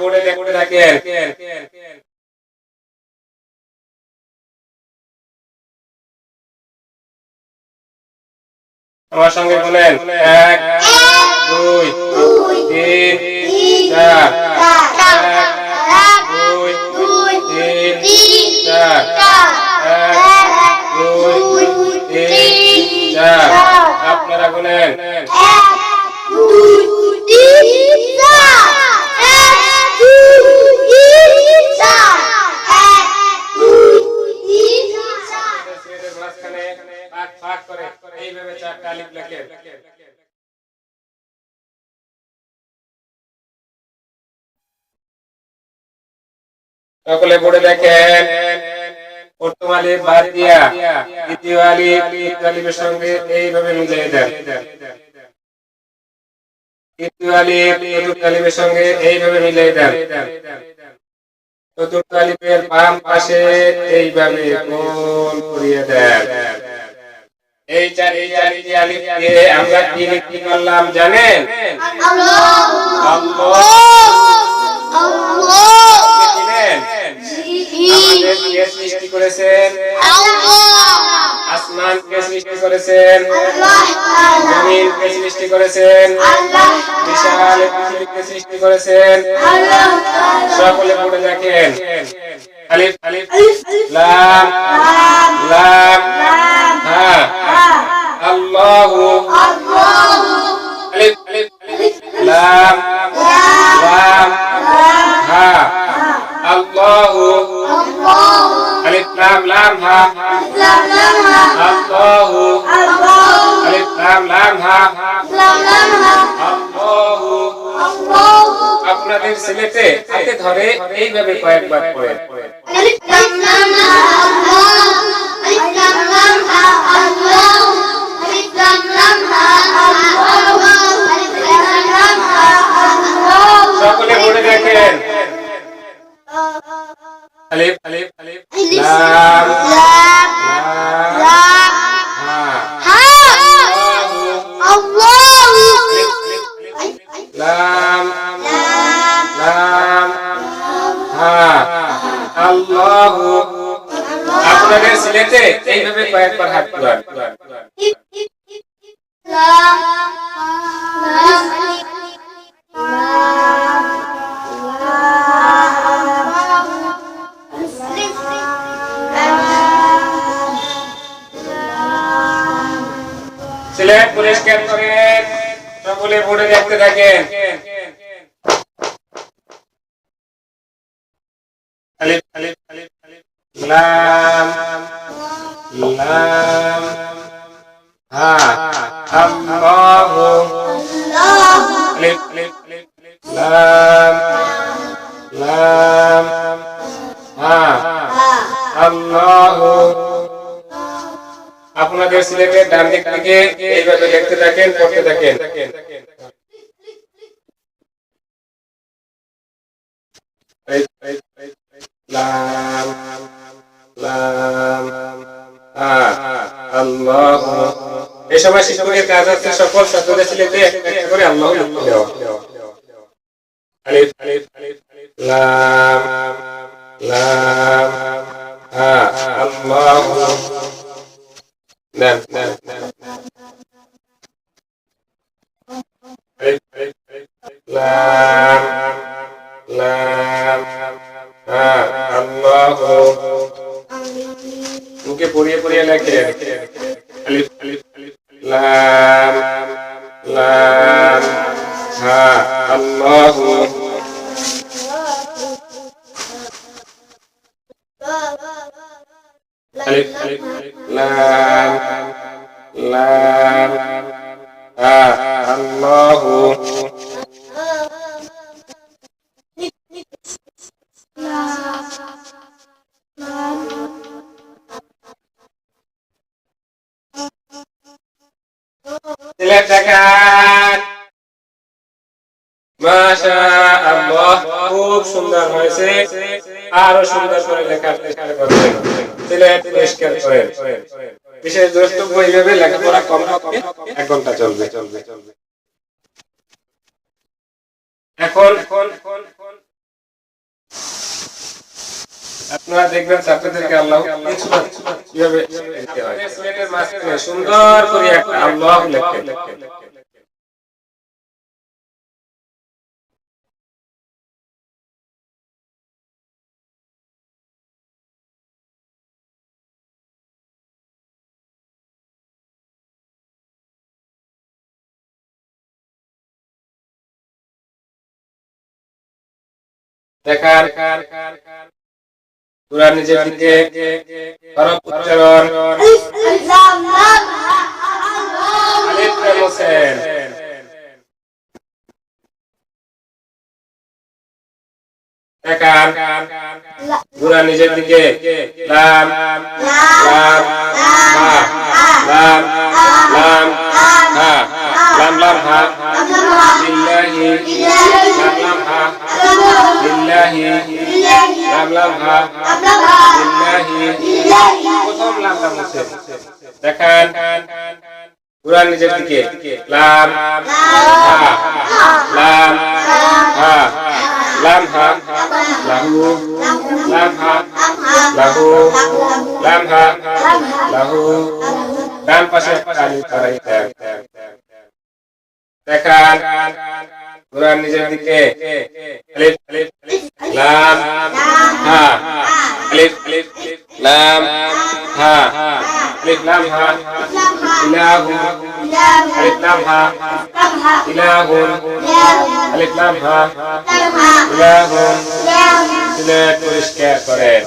বোর্ডে দেখতে থাকেন। আমার সঙ্গে বলেন 1 2 3 4 1 2 3 4 1 2 3 4 আপনারা বলেন 1 2 3 4 1 2 3 4 1 2 3 4 ছেলেদের মাঝখানে ভাগ করে এইভাবে চারটা আলিফ লেখেন। সকলে পড়ে দেখেন। প্রথম আলিফ বাদ দিয়া দ্বিতীয় আলিফের সঙ্গে এইভাবে মিলিয়ে দেন। তৃতীয় আলিফ চতুর্থ আলিফের সঙ্গে এইভাবে মিলিয়ে দেন। চতুর্থ আলিফের বাম পাশে এইভাবে গোল করিয়ে দেন। এই চারি আলিফ দিয়ে আমরা কি লিখতে পারলাম জানেন? আল্লাহ আল্লাহ আল্লাহ। আমাদের কে সৃষ্টি করেছেন? আল্লাহ। আসমান কে সৃষ্টি করেছেন? আল্লাহ। জমিন কে সৃষ্টি করেছেন? আল্লাহ। বিশাল পৃথিবীকে সৃষ্টি করেছেন? আল্লাহ। সকলে পড়ে দেখেন। আলিফ আলিফ লাম লাম হা আল্লাহু আল্লাহু আলিফ আলিফ লাম লাম হা আল্লাহু আল্লাহু আলিফ লাম লাম হা আল্লাহু আল্লাহু আলিফ লাম লাম হা আল্লাহু আল্লাহু। আপনাদের ছেলেতে হাতে ধরে এইভাবে কয়েকবার পড়েন। আলিফ লাম লাম হা আল্লাহু আলিফ লাম লাম হা আল্লাহু আলিফ লাম লাম হা আল্লাহু আলিফ লাম লাম হা আল্লাহু। সকলে পড়ে দেখেন। আলিফ আলিফ আলিফ লাম লাম লাম হা আল্লাহু লাম লাম হা আল্লাহু। আপনাদের ছেলেতে এইভাবে কয়েকবার হাত তোলেন। লাম লাম ছেলে পরিষ্কার করেন। সকলে পড়ে দেখতে থাকেন। আলিফ আলিফ আলিফ আলিফ লাম লাম হা আল্লাহু আলিফ আলিফ আলিফ লাম লাম হা আল্লাহু। আপনাদের ছেলেকে ডান দিক থেকে এইভাবে দেখতে থাকেন, পড়তে থাকেন। লাম লাম হা আল্লাহু। এই সময় শিক্ষকের কাজ হচ্ছে সকল ছাত্রদের ছেলেকে একটা করে আল্লাহু লিখতে দেওয়া। আলিফ আলিফ আলিফ লাম লাম হা আল্লাহু। লাম লাম হা আল্লাহু। মুখে পড়িয়ে পড়িয়ে লেখেন। আলিফ আলিফ আলিফ লাম লাম হা আল্লাহু। আলিফ আলিফ লাম লাম হা আল্লাহু। সিলেট দেখান। মাশাআল্লাহ, খুব সুন্দর হয়েছে। আরো সুন্দর করে লেখার চেষ্টা করবেন। সিলেট পরিষ্কার করেন। বিশেষ দ্রষ্টব্য এইভাবে লেখাপড়া কমপক্ষে 1 ঘন্টা চলবে। এখন আপনারা দেখবেন ছাত্রদেরকে আল্লাহ কিভাবে দিতে হয়। স্লেটের মাঝখানে সুন্দর করে একটা আল্লাহ লেখে। দেখার কুরআন নিজের দিকে হরফ উচ্চারণ আলিফ লাম হোসেন দেখার কুরআন নিজের দিকে লাম লাম হা লাম লাম হা লাম লাম হা বিল্লাহি লাম লাম হা বিল্লাহি লাম লাম হা বিল্লাহি প্রথম লাম লাম হোসেন দেখান কুরআন নিজের দিকে লাম হা লাম হা লাম হা লাহু লাম হা লাহু লাম হা লাহু ডান পাশে আলিফ করাই দেখান কুরআন নিজের দিকে আলিফ লাম হা আলিফ লাম হা আলিফ লাম হা ইলাহু আলিফ লাম হা ইলাহু আলিফ লাম হা ইলাহু সিলেট পরিষ্কার করেন।